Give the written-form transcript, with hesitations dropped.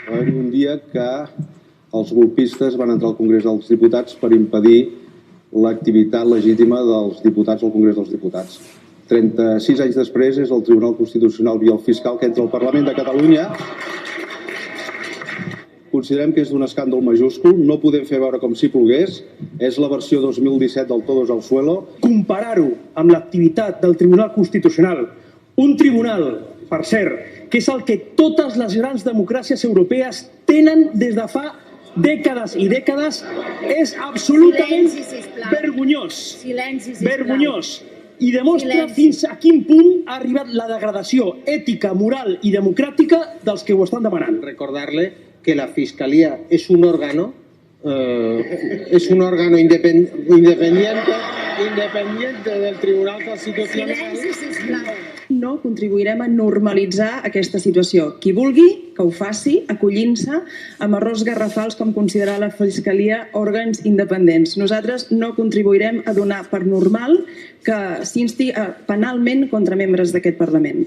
Va haver un dia que els golpistes van entrar al Congrés dels Diputats per impedir l'activitat legítima dels diputats al Congrés dels Diputats. 36 anys després és el Tribunal Constitucional via el fiscal que entra al Parlament de Catalunya. Considerem que és d'un escàndol majúscul, no podem fer veure com si plogués, és la versió 2017 del Todos al Suelo. Comparar-ho amb l'activitat del Tribunal Constitucional, un tribunal, per cert, que és el que totes les grans democràcies europees tenen des de fa dècades i dècades, és absolutament vergonyós. Vergonyós. I demostra fins a quin punt ha arribat la degradació ética, moral i democràtica dels que ho estan demanant. Recordarle que la Fiscalía es un órgano independiente del Tribunal Constitucional. No contribuirem a normalitzar aquesta situació. Qui vulgui, que ho faci, acollint-se amb errors garrafals com considerar la Fiscalia òrgans independents. Nosaltres no contribuirem a donar per normal que s'insti penalment contra membres d'aquest Parlament.